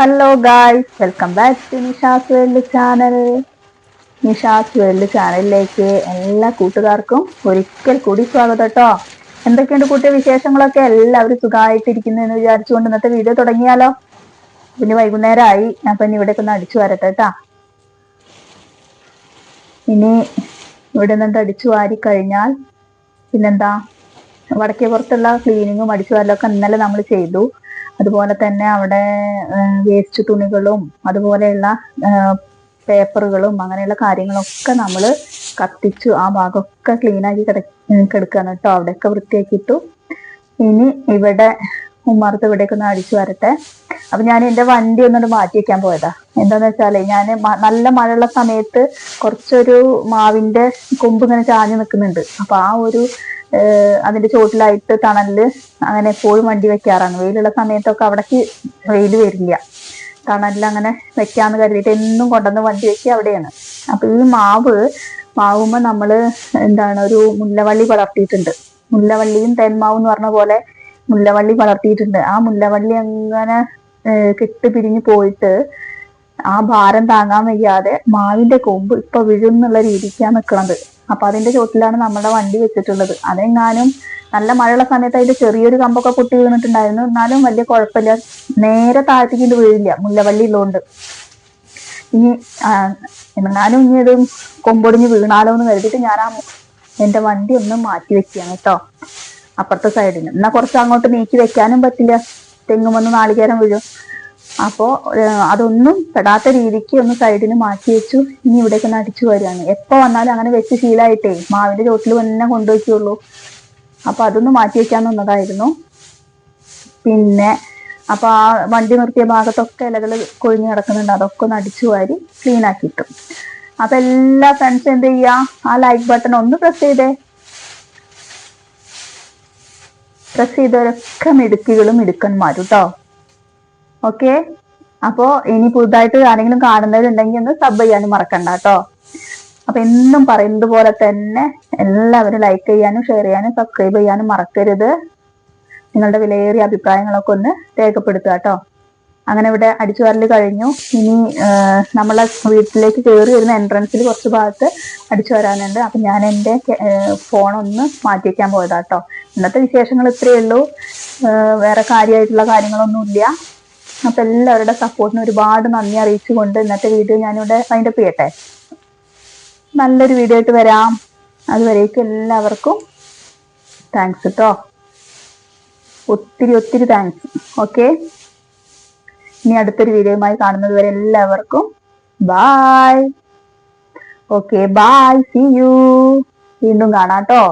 Hello guys, welcome back to Nisha's world channel. Nisha's world ചാനലിലേക്ക് എല്ലാ കൂട്ടുകാർക്കും ഒരിക്കൽ കൂടി സ്വാഗതം കേട്ടോ. എന്തൊക്കെയുണ്ട് കൂട്ടിയ വിശേഷങ്ങളൊക്കെ? എല്ലാവരും സുഖമായിട്ടിരിക്കുന്നു എന്ന് വിചാരിച്ചുകൊണ്ട് ഇന്നത്തെ വീഡിയോ തുടങ്ങിയാലോ. പിന്നെ വൈകുന്നേരമായി, അപ്പൊ ഇനി ഇവിടേക്ക് ഒന്ന് അടിച്ചു വരട്ടെ കേട്ടാ. ഇനി ഇവിടെ നിന്ന് അടിച്ചു വാരി കഴിഞ്ഞാൽ പിന്നെന്താ, വടക്കേ പുറത്തുള്ള ക്ലീനിങ്ങും അടിച്ചു വാരലൊക്കെ ഇന്നലെ നമ്മൾ ചെയ്തു. അതുപോലെ തന്നെ അവിടെ വേസ്റ്റ് തുണികളും അതുപോലെയുള്ള പേപ്പറുകളും അങ്ങനെയുള്ള കാര്യങ്ങളൊക്കെ നമ്മൾ കത്തിച്ചു. ആ ഭാഗമൊക്കെ ക്ലീനാക്കി കിടക്കുകയാണ് കേട്ടോ. അവിടെയൊക്കെ വൃത്തിയാക്കിയിട്ടു. ഇനി ഇവിടെ ഉമ്മാർത്ത് ഇവിടേക്ക് ഒന്ന് അടിച്ചു വരട്ടെ. അപ്പൊ ഞാൻ എൻ്റെ വണ്ടി ഒന്നുകൊണ്ട് മാറ്റി വെക്കാൻ പോയതാ. എന്താന്ന് വെച്ചാല് ഞാൻ നല്ല മഴയുള്ള സമയത്ത് കുറച്ചൊരു മാവിന്റെ കൊമ്പ് ഇങ്ങനെ ചാഞ്ഞു നിൽക്കുന്നുണ്ട്. അപ്പൊ ആ ഒരു അതിന്റെ ചോട്ടിലായിട്ട് തണലില് അങ്ങനെ എപ്പോഴും വണ്ടി വെക്കാറാണ്. വെയിലുള്ള സമയത്തൊക്കെ അവിടേക്ക് വെയിൽ വരില്ല. തണലിൽ അങ്ങനെ വെക്കാന്ന് കരുതിയിട്ട് എന്നും കൊണ്ടുവന്ന് വണ്ടി വെക്കുക അവിടെയാണ്. അപ്പൊ ഈ മാവുമ്പോ നമ്മള് ഒരു മുല്ലവള്ളി പടർത്തിയിട്ടുണ്ട്. മുല്ലവള്ളിയും തെന്മാവും എന്ന് പറഞ്ഞ പോലെ മുല്ലവള്ളി പടർത്തിയിട്ടുണ്ട്. ആ മുല്ലവള്ളി അങ്ങനെ കെട്ട് പിരിഞ്ഞു പോയിട്ട് ആ ഭാരം താങ്ങാൻ വയ്യാതെ മാവിന്റെ കൊമ്പ് ഇപ്പൊ വീഴുന്നുള്ള രീതിക്കാണ് നിൽക്കുന്നത്. അപ്പൊ അതിന്റെ ചോട്ടിലാണ് നമ്മുടെ വണ്ടി വെച്ചിട്ടുള്ളത്. അതെങ്ങാനും നല്ല മഴയുള്ള സമയത്ത് അതിന്റെ ചെറിയൊരു കമ്പൊക്കെ പൊട്ടി വീണിട്ടുണ്ടായിരുന്നു. എന്നാലും വലിയ കുഴപ്പമില്ല, നേരെ താഴത്തേക്ക് വീഴില്ല, മുല്ലവള്ളി ഉള്ളതുകൊണ്ട്. ഇനി എന്നാലും ഇനി ഇത് കൊമ്പൊടിഞ്ഞ് വീണാലോ എന്ന് കരുതിയിട്ട് ഞാൻ എന്റെ വണ്ടി ഒന്ന് മാറ്റി വെക്കുകയാണ് കേട്ടോ, അപ്പുറത്തെ സൈഡിന്. എന്നാൽ കുറച്ച് അങ്ങോട്ട് നീക്കി വെക്കാനും പറ്റില്ല, തെങ്ങുമെന്ന് നാളികേരം വീഴും. അപ്പോ അതൊന്നും പെടാത്ത രീതിക്ക് ഒന്ന് സൈഡിന് മാറ്റി വെച്ചു. ഇനി ഇവിടേക്ക് ഒന്ന് അടിച്ചു വരികയാണ്. എപ്പോ വന്നാലും അങ്ങനെ വെച്ച് ശീലമായിട്ടേ മാവിന്റെ ചോട്ടിൽ തന്നെ കൊണ്ടുവയ്ക്കുള്ളൂ. അപ്പൊ അതൊന്ന് മാറ്റി വെക്കാൻ നിന്നതായിരുന്നു. പിന്നെ അപ്പൊ ആ വണ്ടി നിർത്തിയ ഭാഗത്തൊക്കെ ഇലകൾ കൊഴിഞ്ഞു കിടക്കുന്നുണ്ട്. അതൊക്കെ ഒന്ന് അടിച്ചു വാരി ക്ലീൻ ആക്കിയിട്ടു. അപ്പൊ എല്ലാ ഫ്രണ്ട്സും എന്ത് ചെയ്യാ, ആ ലൈക്ക് ബട്ടൺ ഒന്ന് പ്രസ് ചെയ്തവരൊക്കെ മിടുക്കികളും മിടുക്കന്മാരും കേട്ടോ. ഓക്കെ, അപ്പോ ഇനി പുതുതായിട്ട് ആരെങ്കിലും കാണുന്നവരുണ്ടെങ്കിൽ ഒന്ന് സബ് ചെയ്യാനും മറക്കണ്ട കേട്ടോ. അപ്പൊ എന്നും പറയുന്നത് പോലെ തന്നെ എല്ലാവരും ലൈക്ക് ചെയ്യാനും ഷെയർ ചെയ്യാനും സബ്സ്ക്രൈബ് ചെയ്യാനും മറക്കരുത്. നിങ്ങളുടെ വിലയേറിയ അഭിപ്രായങ്ങളൊക്കെ ഒന്ന് രേഖപ്പെടുത്തുക കേട്ടോ. അങ്ങനെ ഇവിടെ അടിച്ചു വാരൽ കഴിഞ്ഞു. ഇനി നമ്മളെ വീട്ടിലേക്ക് കയറി വരുന്ന എൻട്രൻസിൽ കുറച്ച് ഭാഗത്ത് അടിച്ചു വരാനുണ്ട്. അപ്പൊ ഞാൻ എൻ്റെ ഫോണൊന്ന് മാറ്റി വയ്ക്കാൻ പോയതാ കേട്ടോ. ഇന്നത്തെ വിശേഷങ്ങൾ ഇത്രയേ ഉള്ളൂ, വേറെ കാര്യമായിട്ടുള്ള കാര്യങ്ങളൊന്നുമില്ല. അപ്പൊ എല്ലാവരുടെ സപ്പോർട്ടിന് ഒരുപാട് നന്ദി അറിയിച്ചുകൊണ്ട് ഇന്നത്തെ വീഡിയോ ഞാനിവിടെ വൈൻഡപ്പ് ചെയ്യട്ടെ. നല്ലൊരു വീഡിയോ ആയിട്ട് വരാം. അതുവരേക്കും എല്ലാവർക്കും താങ്ക്സ് കേട്ടോ, ഒത്തിരി ഒത്തിരി താങ്ക്സ്. ഓക്കെ, ഇനി അടുത്തൊരു വീഡിയോയുമായി കാണുന്നത് വരെ എല്ലാവർക്കും bye. Okay, bye, see you. വീണ്ടും കാണാം കേട്ടോ.